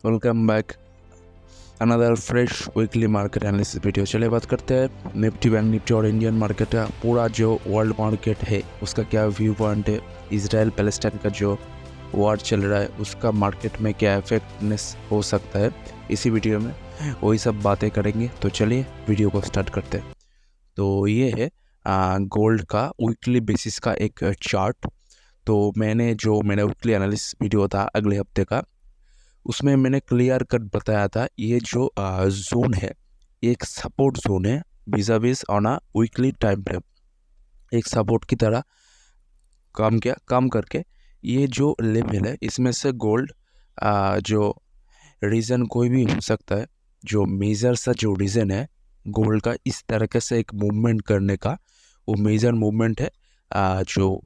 Welcome back another fresh weekly market analysis video. चलिए बात करते हैं निफ्टी, बैंक निफ्टी और इंडियन मार्केट का पूरा जो वर्ल्ड मार्केट है उसका क्या व्यू पॉइंट है। इजराइल पैलेस्टाइन का जो वॉर चल रहा है उसका मार्केट में क्या इफेक्टनेस हो सकता है, इसी वीडियो में वही सब बातें करेंगे। तो चलिए वीडियो को स्टार्ट करते हैं। तो ये है गोल्ड का वीकली बेसिस का एक चार्ट। तो मेरा वीकली एनालिसिस वीडियो था अगले हफ्ते का, उसमें मैंने क्लियर कट बताया था ये जो जोन है एक सपोर्ट जोन है vis a vis on a weekly time frame. एक सपोर्ट की तरह काम करके ये जो लेवल है इसमें से गोल्ड जो रीज़न कोई भी हो सकता है, जो मेजर सा जो रीज़न है गोल्ड का इस तरीके से एक मूवमेंट करने का, वो मेजर मूवमेंट है जो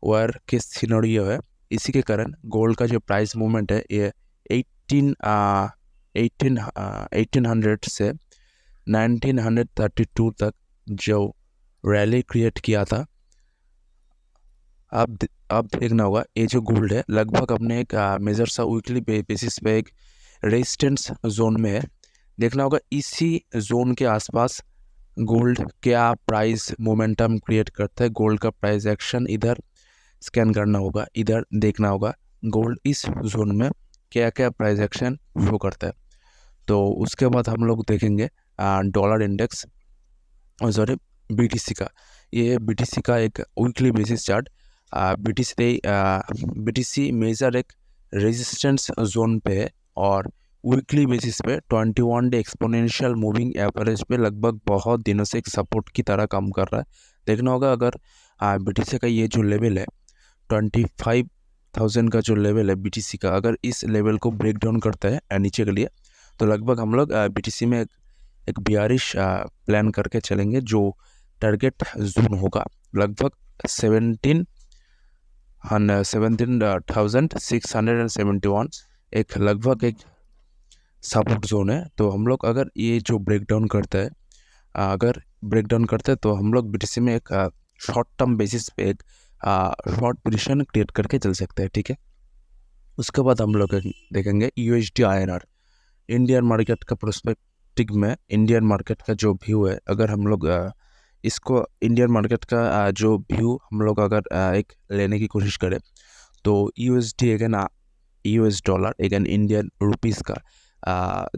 वार के सिनेरियो है। इसी के कारण गोल्ड का जो प्राइस मूवमेंट है ये 1800 से 1932 तक जो रैली क्रिएट किया था। अब देखना होगा ये जो गोल्ड है लगभग अपने एक मेजर सा वीकली बेसिस पे एक रेजिस्टेंस जोन में है। देखना होगा इसी जोन के आसपास गोल्ड क्या प्राइस मोमेंटम क्रिएट करता है। गोल्ड का प्राइस एक्शन इधर स्कैन करना होगा, इधर देखना होगा गोल्ड इस जोन में क्या क्या प्राइस एक्शन शो करता है। तो उसके बाद हम लोग देखेंगे डॉलर इंडेक्स, सॉरी बीटीसी का। ये बीटीसी का एक weekly basis chart. BTC major एक रेजिस्टेंस जोन पे है और वीकली बेसिस पे 21 डे एक्सपोनेंशियल मूविंग एवरेज पे लगभग बहुत दिनों से एक सपोर्ट की तरह काम कर रहा है। देखना होगा अगर बीटीसी का ये जो लेवल है 25,000 का जो लेवल है बीटीसी का, अगर इस लेवल को ब्रेक डाउन करता है नीचे के लिए तो लगभग हम लोग बीटीसी में एक बियरिश प्लान करके चलेंगे। जो टारगेट जोन होगा लगभग 17,671 एक लगभग एक सपोर्ट जोन है। तो हम लोग अगर ये जो ब्रेक डाउन करता है तो हम लोग बीटीसी में एक शॉर्ट टर्म बेसिस पे एक शॉर्ट पोजीशन क्रिएट करके चल सकते हैं, ठीक है। उसके बाद हम लोग देखेंगे यूएसडी आईएनआर। इंडियन मार्केट का प्रोस्पेक्टिव में इंडियन मार्केट का जो व्यू है, अगर हम लोग इसको इंडियन मार्केट का जो व्यू हम लोग अगर एक लेने की कोशिश करें तो USD again US dollar again Indian rupees का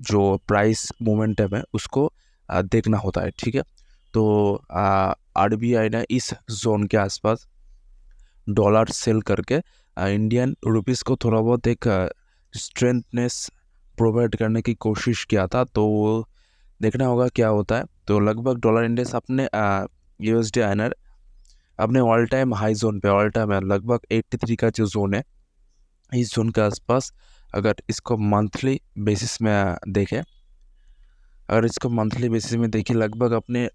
जो प्राइस मोमेंटम है उसको देखना होता है, ठीक है। तो आरबीआई ने इस जोन के आसपास डॉलर सेल करके इंडियन रुपीस को थोड़ा बहुत एक स्ट्रेंथनेस प्रोवाइड करने की कोशिश किया था। तो देखना होगा क्या होता है। तो लगभग डॉलर इंडेक्स अपने यूएसडी आईएनआर अपने ऑल टाइम हाई जोन पे, ऑल टाइम लगभग 83 का जो जोन है इस जोन के आसपास अगर इसको मंथली बेसिस में देखें, लगभग अपने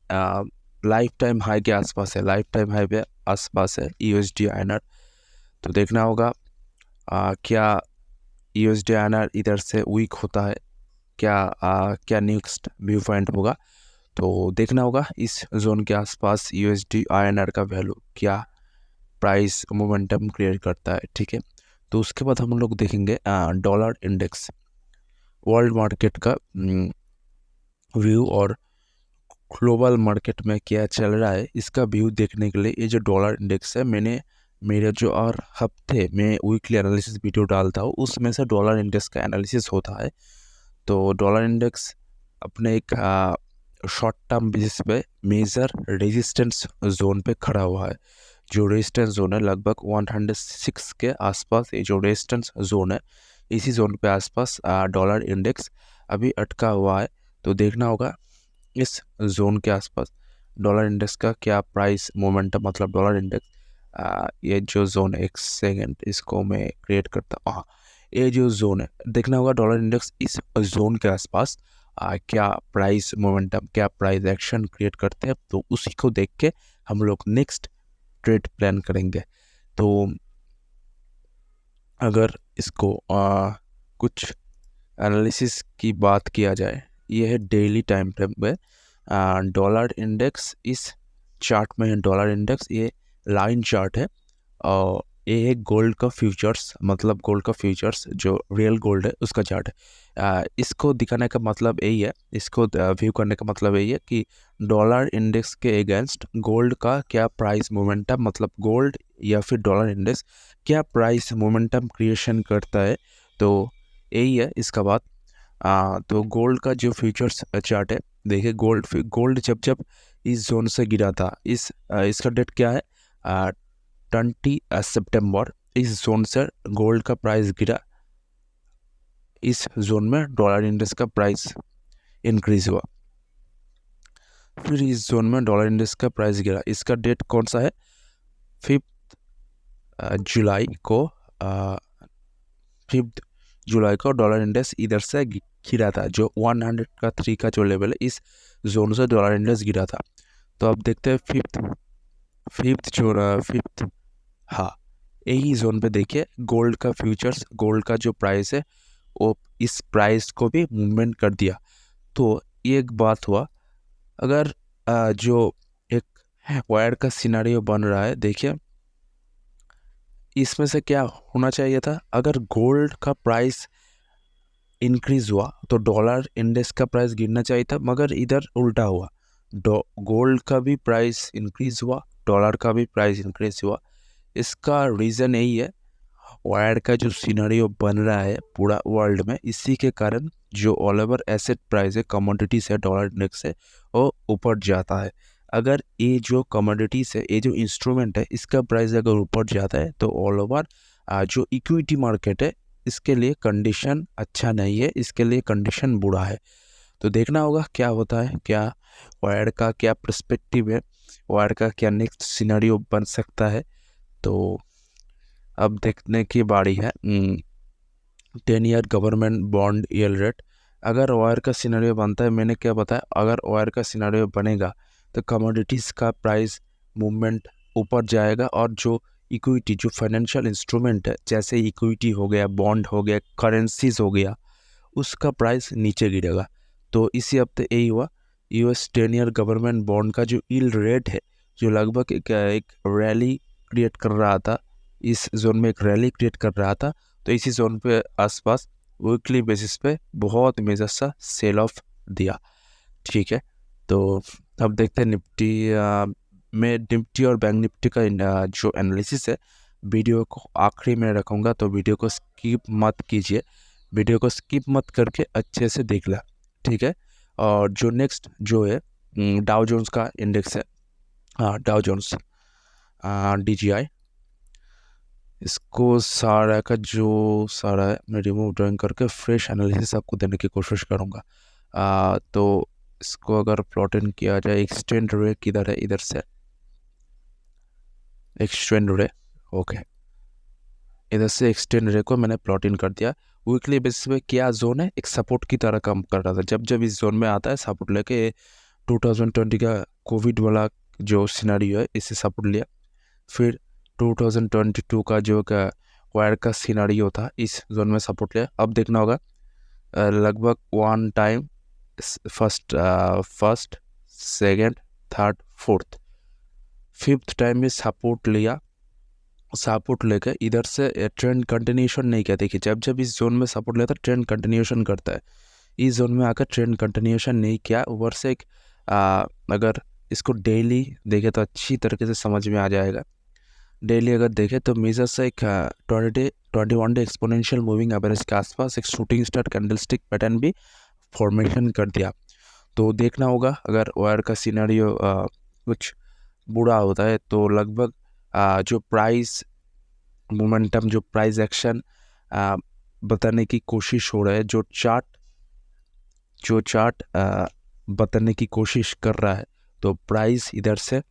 लाइफ टाइम हाई के आसपास है, लाइफ टाइम हाई पे आसपास है यूएसडी आईएनआर। तो देखना होगा क्या यूएसडी आईएनआर इधर से वीक होता है, क्या नेक्स्ट व्यू पॉइंट होगा। तो देखना होगा इस जोन के आसपास यूएसडी आईएनआर का वैल्यू क्या प्राइस मोमेंटम क्रिएट करता है, ठीक है। तो उसके बाद हम लोग देखेंगे डॉलर इंडेक्स, वर्ल्ड मार्केट का व्यू और ग्लोबल मार्केट में क्या चल रहा है इसका व्यू देखने के लिए ये जो डॉलर इंडेक्स है, मेरे जो और हफ्ते में वीकली एनालिसिस वीडियो डालता हूँ उसमें से डॉलर इंडेक्स का एनालिसिस होता है। तो डॉलर इंडेक्स अपने एक शॉर्ट टर्म बेसिस पे मेजर रेजिस्टेंस जोन पे खड़ा हुआ है। जो रेजिस्टेंस जोन है लगभग 106 के आसपास, ये जो रेजिस्टेंस जोन है इसी जोन पे आसपास डॉलर इंडेक्स अभी अटका हुआ है। तो देखना होगा इस जोन के आसपास डॉलर इंडेक्स का क्या प्राइस मोमेंटम, मतलब डॉलर इंडेक्स ये जो जोन, एक सेकेंड इसको मैं क्रिएट करता हूँ। हाँ, ये जो जोन है देखना होगा डॉलर इंडेक्स इस जोन के आसपास क्या प्राइस मोमेंटम, क्या प्राइस एक्शन क्रिएट करते हैं। तो उसी को देख के हम लोग नेक्स्ट ट्रेड प्लान करेंगे। तो अगर इसको कुछ एनालिसिस की बात किया जाए, ये है डेली टाइम फ्रेम पे डॉलर इंडेक्स इस चार्ट में है। डॉलर इंडेक्स ये लाइन चार्ट है और ये है गोल्ड का फ्यूचर्स, मतलब गोल्ड का फ्यूचर्स जो रियल गोल्ड है उसका चार्ट है। इसको दिखाने का मतलब यही है, इसको व्यू करने का मतलब यही है कि डॉलर इंडेक्स के अगेंस्ट गोल्ड का क्या प्राइस मोमेंटम, मतलब गोल्ड या फिर डॉलर इंडेक्स क्या प्राइस मोमेंटम क्रिएशन करता है। तो यही है इसका बात। तो गोल्ड का जो फ्यूचर्स चार्ट है, देखिए गोल्ड जब जब इस जोन से गिरा था, इसका डेट क्या है 20 सितंबर, इस जोन से गोल्ड का प्राइस गिरा, इस जोन में डॉलर इंडेक्स का प्राइस इंक्रीज हुआ, फिर इस जोन में डॉलर इंडेक्स का प्राइस गिरा। इसका डेट कौन सा है 5 जुलाई को, 5 जुलाई को डॉलर इंडेक्स इधर से गिरा था, जो 100 का 3 का जो लेवल है, इस जोन से डॉलर इंडेक्स गिरा था। तो अब देखते हैं फिफ्थ, हाँ यही जोन पे देखिए गोल्ड का फ्यूचर्स, गोल्ड का जो प्राइस है वो इस प्राइस को भी मूवमेंट कर दिया। तो ये एक बात हुआ। अगर जो एक वायर का सिनारियो बन रहा है, देखिए इसमें से क्या होना चाहिए था, अगर गोल्ड का प्राइस इंक्रीज हुआ तो डॉलर इंडेक्स का प्राइस गिरना चाहिए था, मगर इधर उल्टा हुआ, गोल्ड का भी प्राइस इंक्रीज हुआ, डॉलर का भी प्राइस इंक्रीज हुआ। इसका रीज़न यही है, वायर का जो सिनेरियो बन रहा है पूरा वर्ल्ड में, इसी के कारण जो ऑल ओवर एसेट प्राइस है, कमोडिटीज है, डॉलर इंडेक्स है, वो ऊपर जाता है। अगर ये जो कमोडिटीज है, ये जो इंस्ट्रूमेंट है, इसका प्राइस अगर ऊपर जाता है तो ऑल ओवर जो इक्विटी मार्केट है, इसके लिए कंडीशन अच्छा नहीं है, इसके लिए कंडीशन बुरा है। तो देखना होगा क्या होता है, क्या वायर का क्या पर्सपेक्टिव है, वायर का क्या नेक्स्ट सिनेरियो बन सकता है। तो अब देखने की बारी है 10 year government bond yield rate. अगर वायर का सिनेरियो बनता है, मैंने क्या बताया, अगर वायर का सिनेरियो बनेगा तो कमोडिटीज़ का प्राइस मूवमेंट ऊपर जाएगा, और जो इक्विटी, जो फाइनेंशियल इंस्ट्रूमेंट है, जैसे इक्विटी हो गया, बॉन्ड हो गया, करेंसीज हो गया, उसका प्राइस नीचे गिरेगा। तो इसी हफ्ते यही हुआ, US 10 ईयर गवर्नमेंट बॉन्ड का जो यील्ड रेट है, जो लगभग एक रैली क्रिएट कर रहा था, इस जोन में एक रैली क्रिएट कर रहा था, तो इसी जोन पे आसपास वीकली बेसिस पे बहुत मेजर सा सेल ऑफ दिया। ठीक है, तो अब देखते हैं निफ्टी में, निफ्टी और बैंक निफ्टी का जो एनालिसिस है, वीडियो को आखिरी में रखूँगा, तो वीडियो को स्किप मत कीजिए, वीडियो को स्किप मत करके अच्छे से देख ला। ठीक है, और जो नेक्स्ट जो है डाउ जोन्स का इंडेक्स है, डाउ जोन्स DJI, इसको सारा का जो सारा है मैं रिमूव ड्राइंग करके फ्रेश एनालिसिस आपको देने की कोशिश करूँगा। तो इसको अगर प्लॉट इन किया जाए, एक्सटेंड रे किधर है, इधर से एक्सटेंड रे, ओके, इधर से एक्सटेंड रे को मैंने प्लॉट इन कर दिया। वीकली बेसिस पे क्या जोन है, एक सपोर्ट की तरह काम कर रहा था, जब जब इस जोन में आता है सपोर्ट लेके, 2020 का कोविड वाला जो सिनेरियो है, इससे सपोर्ट लिया। फिर 2022 का जो वायर का सिनेरियो था, इस जोन में सपोर्ट लिया। अब देखना होगा लगभग one time first second third fourth fifth time में सपोर्ट लिया, सपोर्ट लेकर इधर से ट्रेंड कंटिन्यूशन नहीं किया। देखिए जब जब इस जोन में सपोर्ट लेता है, ट्रेंड कंटिन्यूशन करता है, इस जोन में आकर ट्रेंड कंटिन्यूशन नहीं किया, ऊपर से एक अगर इसको डेली देखे तो अच्छी तरीके से समझ में आ जाएगा। डेली अगर देखें तो मेजर से एक 21 डे एक्सपोनेंशियल मूविंग एवरेज के आसपास एक शूटिंग स्टार कैंडलस्टिक पैटर्न भी फॉर्मेशन कर दिया। तो देखना होगा अगर वायर का सिनेरियो कुछ बुरा होता है तो लगभग जो प्राइस मोमेंटम, जो प्राइस एक्शन बताने की कोशिश हो रहा है, जो चार्ट बताने की कोशिश कर रहा है, तो प्राइस इधर से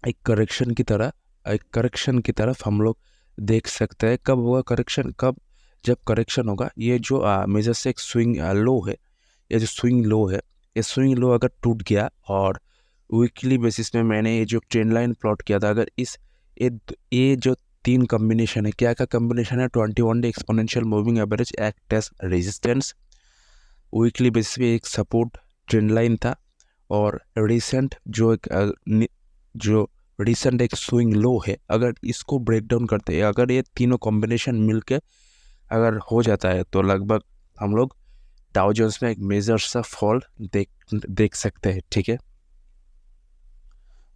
एक करेक्शन की तरफ हम लोग देख सकते हैं। कब होगा करेक्शन, कब, जब करेक्शन होगा, ये जो मेजर से एक स्विंग लो है, ये जो स्विंग लो है, ये स्विंग लो अगर टूट गया, और वीकली बेसिस में मैंने ये जो ट्रेंड लाइन प्लॉट किया था, अगर ये जो तीन कॉम्बिनेशन है, क्या क्या कॉम्बिनेशन है, 21 day exponential moving average act as resistance, weekly basis पे एक सपोर्ट ट्रेंड लाइन था, और रिसेंट जो रिसेंट एक स्विंग लो है, अगर इसको ब्रेक डाउन करते हैं, अगर ये तीनों कॉम्बिनेशन मिलके अगर हो जाता है तो लगभग हम लोग डाउ जोन्स में एक मेजर सा फॉल देख सकते हैं। ठीक है,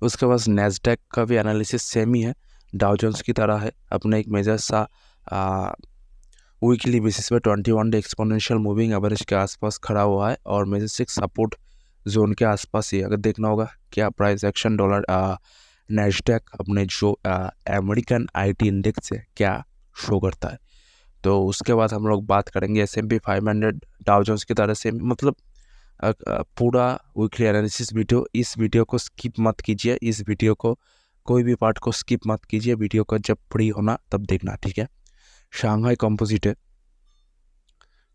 उसके बाद नैस्डैक का भी एनालिसिस सेम ही है, डाउ जोन्स की तरह है, अपने एक मेजर सा वीकली बेसिस पे 21 डे एक्सपोनेंशियल मूविंग एवरेज के आसपास खड़ा हुआ है और मेजर 6 सपोर्ट जोन के आसपास ही। अगर देखना होगा क्या प्राइस एक्शन डॉलर नैस्डैक अपने जो अमेरिकन आईटी इंडेक्स है क्या शो करता है। तो उसके बाद हम लोग बात करेंगे S&P 500 डाउ जोन्स की तरह से, मतलब पूरा वीकली एनालिसिस वीडियो, इस वीडियो को स्किप मत कीजिए, इस वीडियो को कोई भी पार्ट को स्किप मत कीजिए, वीडियो को जब फ्री होना तब देखना। ठीक है, शांघाई कंपोजिट है,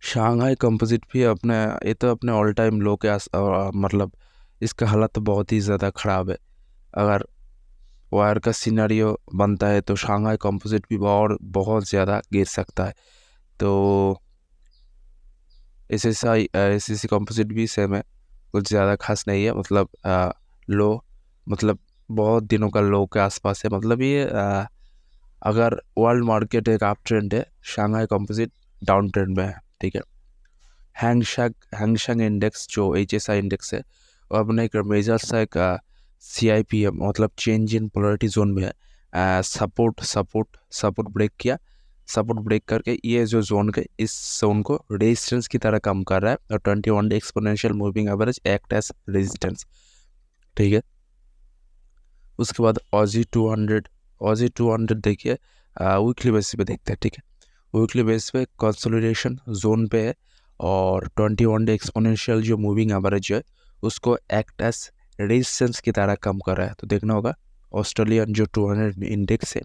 शांघाई कंपोजिट भी अपने ये तो अपने ऑल टाइम लो के मतलब इसका हालत तो बहुत ही ज़्यादा ख़राब है। अगर वायर का सिनेरियो बनता है तो शांघाई कंपोजिट भी और बहुत ज़्यादा गिर सकता है। तो एसएससी कंपोजिट भी सेम है, कुछ ज़्यादा खास नहीं है, मतलब लो, मतलब बहुत दिनों का लो के आसपास है, मतलब ये अगर वर्ल्ड मार्केट एक अप ट्रेंड है, शांघाई कंपोजिट डाउन ट्रेंड में है। ठीक है, हैंगसेंग इंडेक्स जो HSI इंडेक्स है वो अपने एक मेजर सा एक CIPM मतलब चेंज इन पोलरिटी जोन में है। सपोर्ट ब्रेक किया, सपोर्ट ब्रेक करके ये जो जोन के इस जोन को रेजिस्टेंस की तरह काम कर रहा है और 21 day exponential moving average act as resistance. ठीक है, उसके बाद ऑजी 200 देखिए, वीकली बेसिस पे देखते हैं। ठीक है, वीकली बेसिस पे कंसोलिडेशन जोन पे है और 21 डे एक्सपोनेंशियल जो मूविंग एवरेज है उसको एक्ट एज रेजिस्टेंस की तरह काम कर रहा है। तो देखना होगा ऑस्ट्रेलियन जो 200 इंडेक्स है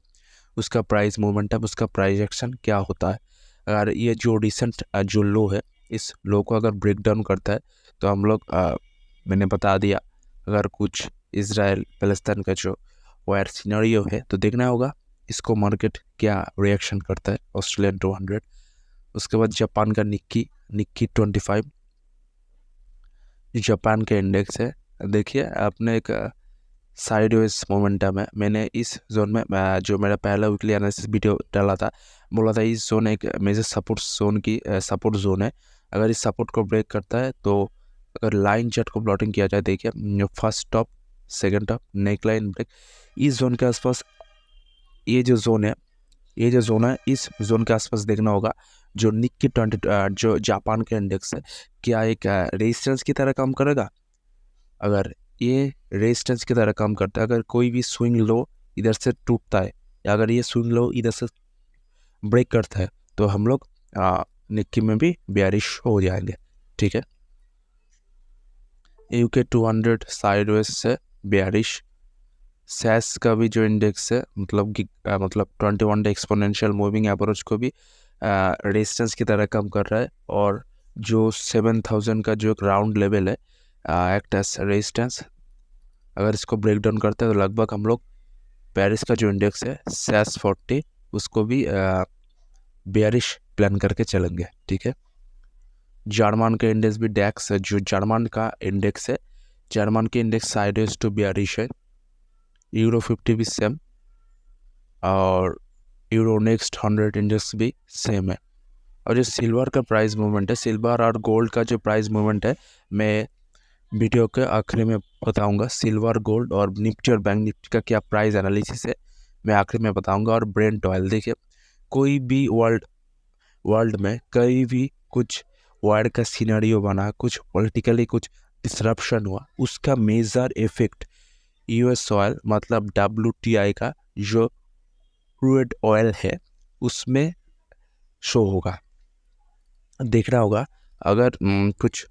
उसका प्राइस मोमेंटम, उसका प्राइस एक्शन क्या होता है। अगर ये जो रिसेंट जो लो है, इस लो को अगर ब्रेक डाउन करता है तो हम लोग मैंने बता दिया, अगर कुछ इजराइल पैलेस्टाइन का जो वायर सिनेरियो है तो देखना होगा इसको मार्केट क्या रिएक्शन करता है, ऑस्ट्रेलियन 200। उसके बाद जापान का निक्की 25 जापान का इंडेक्स है, देखिए अपने एक साइडवेज मोमेंटम है। मैंने इस जोन में जो मेरा पहला वीकली एनालिसिस वीडियो डाला था, बोला था इस जोन एक मेजर सपोर्ट जोन की सपोर्ट जोन है, अगर इस सपोर्ट को ब्रेक करता है तो अगर लाइन चार्ट को प्लॉटिंग किया जाए, देखिए first top second top neck line break, इस जोन के आसपास ये जो जोन है इस जोन के आसपास देखना होगा जो निक्की 20 जो जापान का इंडेक्स है क्या एक रेजिस्टेंस की तरह काम करेगा। अगर ये रेजिस्टेंस की तरह काम करता है, अगर कोई भी स्विंग लो इधर से टूटता है या अगर ये स्विंग लो इधर से ब्रेक करता है तो हम लोग निक्की में भी बेयरिश हो जाएंगे। ठीक है, UK 200 साइडवेज से बेयरिश, सैस का भी जो इंडेक्स है मतलब 21 डे एक्सपोनेंशियल मूविंग एवरेज को भी रेजिस्टेंस की तरह काम कर रहा है और जो 7000 का जो राउंड लेवल है एक्ट एज रेजिस्टेंस, अगर इसको ब्रेक डाउन करते हैं तो लगभग हम लोग पेरिस का जो इंडेक्स है सैस 40 उसको भी बेयरिश प्लान करके चलेंगे। ठीक है, जर्मन का इंडेक्स भी डैक्स है, जो जर्मन का इंडेक्स है, जर्मन के इंडेक्स साइडवेज टू बेयरिश है, यूरो 50 भी सेम और यूरो नेक्स्ट 100 इंडेक्स भी सेम है। और जो सिल्वर का प्राइस मूवमेंट है, सिल्वर और गोल्ड का जो प्राइस मूवमेंट है मैं वीडियो के आखिरी में बताऊंगा। सिल्वर गोल्ड और निफ्टी और बैंक निफ्टी का क्या प्राइस एनालिसिस है मैं आखिरी में बताऊंगा। और ब्रेंट ऑयल, देखिए कोई भी वर्ल्ड में कहीं भी कुछ वायर का सिनेरियो बना, कुछ पॉलिटिकली कुछ डिसरप्शन हुआ, उसका मेजर इफेक्ट US ऑयल मतलब WTI का जो क्रूड ऑयल है उसमें शो होगा। देखना होगा अगर कुछ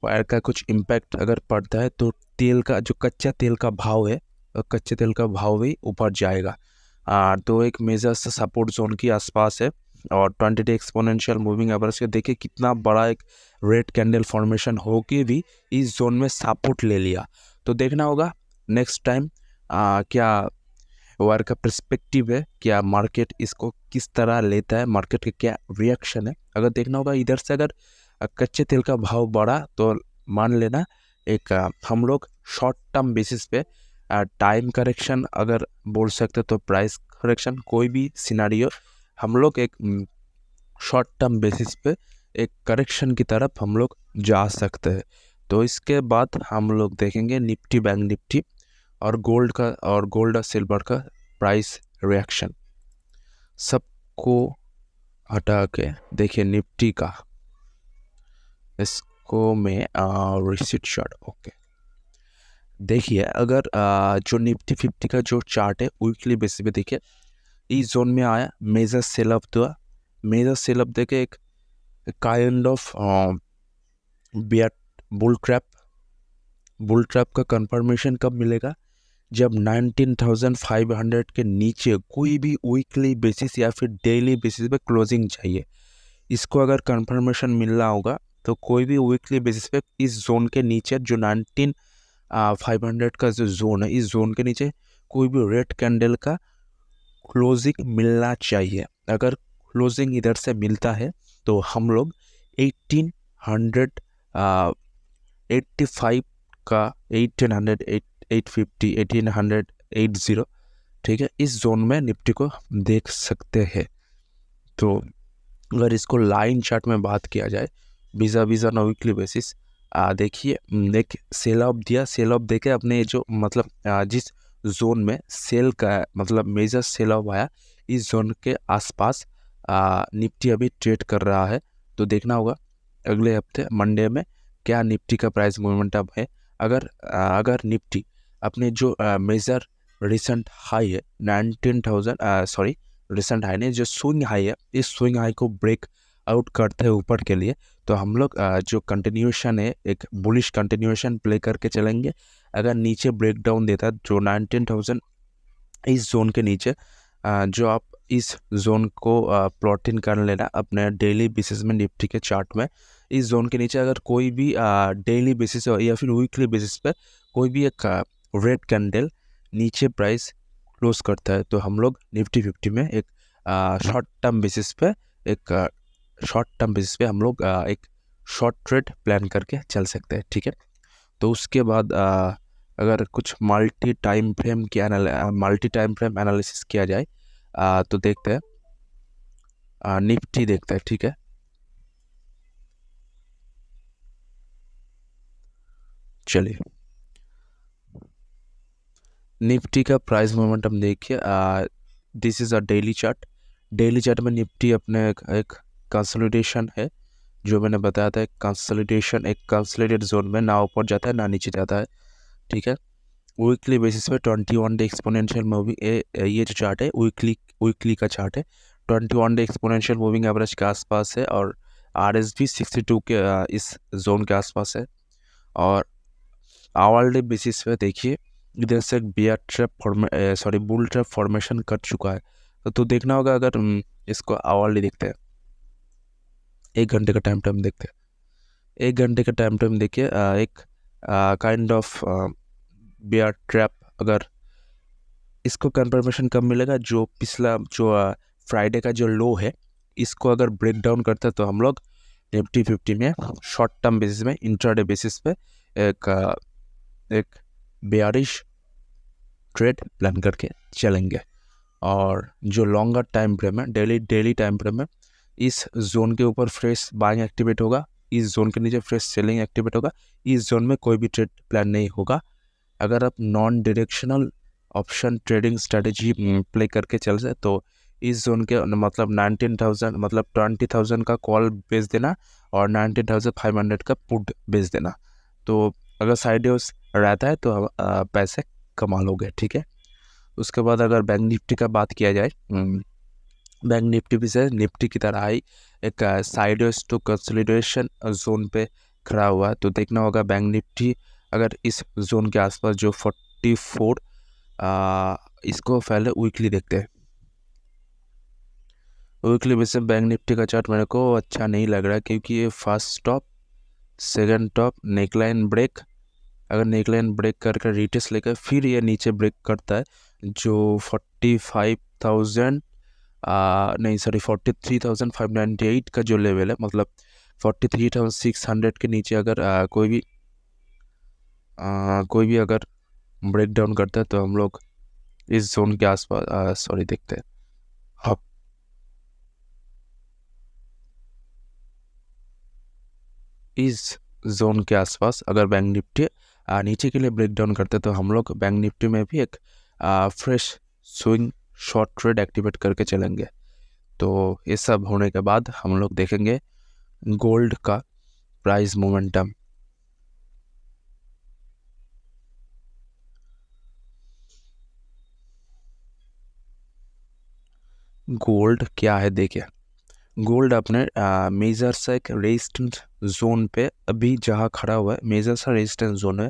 वायर का कुछ इम्पैक्ट अगर पड़ता है तो तेल का जो कच्चा तेल का भाव है, कच्चे तेल का भाव भी ऊपर जाएगा। तो एक मेजर सा सपोर्ट जोन के आसपास है और 20 डे एक्सपोनेंशियल मूविंग एवरेज के देखिए कितना बड़ा एक रेड कैंडल फॉर्मेशन हो के भी इस जोन में सपोर्ट ले लिया। तो देखना होगा नेक्स्ट टाइम क्या वायर का पर्सपेक्टिव है, क्या मार्केट इसको किस तरह लेता है, मार्केट का क्या रिएक्शन है। अगर देखना होगा इधर से अगर कच्चे तेल का भाव बढ़ा तो मान लेना एक हम लोग शॉर्ट टर्म बेसिस पे टाइम करेक्शन अगर बोल सकते तो प्राइस करेक्शन, कोई भी सिनारियो हम लोग एक शॉर्ट टर्म बेसिस पे एक करेक्शन की तरफ हम लोग जा सकते हैं। तो इसके बाद हम लोग देखेंगे निफ्टी, बैंक निफ्टी और गोल्ड और सिल्वर का प्राइस रिएक्शन। सबको हटा के देखिए निफ्टी का, इसको मैं रिसीट चार्ट, ओके देखिए अगर जो निफ्टी 50 का जो चार्ट है वीकली बेसिस पे देखिए इस जोन में आया, मेजर सेल अप हुआ, मेजर सेल अप देखे एक काइंड ऑफ बुल ट्रैप का कंफर्मेशन कब मिलेगा, जब 19,500 के नीचे कोई भी वीकली बेसिस या फिर डेली बेसिस पे क्लोजिंग चाहिए। इसको अगर कंफर्मेशन मिल रहा होगा तो कोई भी वीकली बेसिस पे इस जोन के नीचे जो 19,500 का जो जोन है, इस जोन के नीचे कोई भी रेड कैंडल का क्लोजिंग मिलना चाहिए। अगर क्लोजिंग इधर से मिलता है तो हम लोग 1885 का 1800 850 1800 80, ठीक है, इस जोन में निफ्टी को देख सकते हैं। तो अगर इसको लाइन चार्ट में बात किया जाए वीजा वीकली बेसिस, देखिए एक सेल ऑफ दिया, सेल ऑफ देके अपने जो मतलब जिस जोन में सेल का मतलब मेजर सेल ऑफ आया, इस जोन के आसपास निफ्टी अभी ट्रेड कर रहा है। तो देखना होगा अगले हफ्ते मंडे में क्या निफ्टी का प्राइस मोमेंटम है। अगर निफ्टी अपने जो मेजर रिसेंट हाई है 19,000 रिसेंट हाई ने जो स्विंग हाई है, इस स्विंग हाई को ब्रेक आउट करते हैं ऊपर के लिए, तो हम लोग जो कंटिन्यूशन है एक बुलिश कंटिन्यूशन प्ले करके चलेंगे। अगर नीचे ब्रेक डाउन देता है जो 19,000 इस जोन के नीचे, जो आप इस जोन को प्लॉट इन कर लेना अपने डेली बेसिस में निफ्टी के चार्ट में, इस जोन के नीचे अगर कोई भी डेली बेसिस या फिर वीकली बेसिस पे कोई भी एक रेड कैंडल नीचे प्राइस क्लोज करता है तो हम लोग निफ्टी 50 में एक शॉर्ट टर्म बेसिस पे हम लोग एक शॉर्ट ट्रेड प्लान करके चल सकते हैं, ठीक है। तो उसके बाद अगर कुछ मल्टी टाइम फ्रेम एनालिसिस किया जाए तो देखते हैं निफ्टी देखते हैं, ठीक है। चलिए निफ्टी का प्राइस मोमेंटम देखिए, this is a daily chart. Daily chart में निफ्टी अपने एक कंसोलिडेशन है, जो मैंने बताया था, एक कंसोलिडेटेड जोन में ना ऊपर जाता है ना नीचे जाता है, ठीक है। वीकली बेसिस पे 21 डे एक्सपोनेंशियल मूविंग, ये जो चार्ट है वीकली का चार्ट है, 21 डे एक्सपोनेंशियल मूविंग एवरेज के आसपास है और RSI 62 के इस जोन के आसपास है। और आवरली बेसिस पे देखिए इधर से एक बुल ट्रैप फॉर्मेशन कर चुका है। तो देखना होगा अगर इसको आवरली देखते हैं, 1 घंटे का टाइम देखते हैं, 1 घंटे का टाइम देखिए, एक काइंड ऑफ बियर ट्रैप। अगर इसको कंफर्मेशन कब मिलेगा, जो पिछला जो फ्राइडे का जो लो है इसको अगर ब्रेक डाउन करता है तो हम लोग निफ्टी 50 में शॉर्ट टर्म बेसिस में इंट्राडे बेसिस पे एक बेयरिश ट्रेड प्लान करके चलेंगे। और जो लॉन्गर टाइम फ्रेम है, डेली टाइम फ्रेम है, इस जोन के ऊपर फ्रेश बाइंग एक्टिवेट होगा, इस जोन के नीचे फ्रेश सेलिंग एक्टिवेट होगा, इस जोन में कोई भी ट्रेड प्लान नहीं होगा। अगर आप non directional option trading strategy play करके चल रहे तो इस जोन के मतलब 19,000 मतलब 20,000 का कॉल बेच देना और 19,500 का पुट बेच देना। तो अगर साइड वेज रहता है तो पैसे कमा लोगे, ठीक है। उसके बाद अगर बैंक निफ्टी का बात किया जाए, बैंक निफ्टी भी से निफ्टी की तरह ही एक साइडवेज टू कंसोलिडेशन जोन पे खड़ा हुआ है। तो देखना होगा बैंक निफ्टी अगर इस जोन के आसपास जो 44, इसको पहले वीकली देखते हैं। वीकली बेसिस में बैंक निफ्टी का चार्ट मेरे को अच्छा नहीं लग रहा है, क्योंकि ये first top second top neckline break, अगर नेकलाइन ब्रेक करके रिटेस्ट लेकर फिर ये नीचे ब्रेक करता है जो 43,598 का जो लेवल है, मतलब 43,600 के नीचे अगर कोई भी अगर ब्रेक डाउन करता है तो हम लोग इस जोन के आसपास सॉरी देखते हैं। हाँ, इस जोन के आसपास अगर बैंक निफ्टी नीचे के लिए ब्रेक डाउन करते तो हम लोग बैंक निफ्टी में भी एक fresh swing short trade activate करके चलेंगे। तो ये सब होने के बाद हम लोग देखेंगे गोल्ड का प्राइस मोमेंटम। गोल्ड क्या है देखिए, गोल्ड अपने मेजर सा एक रेजिस्टेंस जोन पे अभी जहाँ खड़ा हुआ है, मेजर सा रेजिस्टेंस जोन है,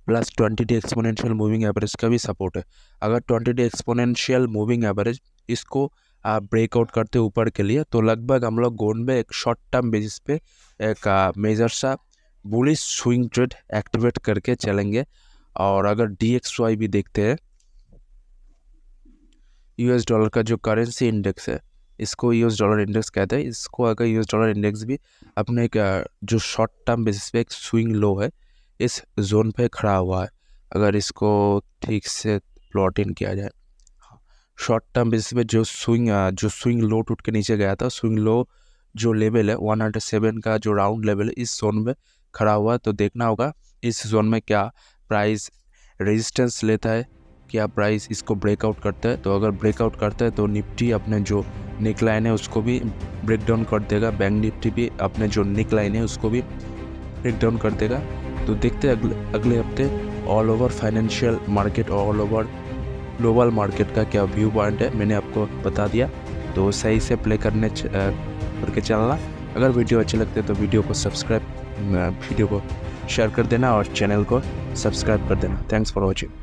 plus 20 day exponential moving average का भी सपोर्ट है। अगर 20 डे एक्सपोनेंशियल मूविंग एवरेज इसको ब्रेकआउट करते ऊपर के लिए तो लगभग हम लोग गोल्ड में एक शॉर्ट टर्म बेसिस पे एक मेजर सा बुलिश स्विंग ट्रेड एक्टिवेट करके चलेंगे। और अगर DXY भी देखते हैं, US डॉलर का जो करेंसी इंडेक्स है, इसको US डॉलर इंडेक्स कहते हैं। इसको अगर US डॉलर इंडेक्स भी अपने एक जो शॉर्ट टर्म बेसिस पे एक स्विंग लो है, इस जोन पे खड़ा हुआ है। अगर इसको ठीक से प्लॉट इन किया जाए, शॉर्ट टर्म बेसिस पे जो स्विंग लो टूट के नीचे गया था, स्विंग लो जो लेवल है 107 का जो राउंड लेवल है, इस जोन में खड़ा हुआ है। तो देखना होगा इस जोन में क्या प्राइस रेजिस्टेंस लेता है, क्या प्राइस इसको ब्रेकआउट करता है। तो अगर ब्रेकआउट करता है तो निफ्टी अपने जो नेक लाइन है उसको भी ब्रेक डाउन कर देगा, बैंक निफ्टी भी अपने जो नेक लाइन है उसको भी ब्रेक डाउन कर देगा। तो देखते हैं अगले हफ्ते all over financial market, all over global market का क्या व्यू पॉइंट है, मैंने आपको बता दिया। तो सही से प्ले करके चलना। अगर वीडियो अच्छे लगते हैं तो वीडियो को शेयर कर देना और चैनल को सब्सक्राइब कर देना। Thanks for watching.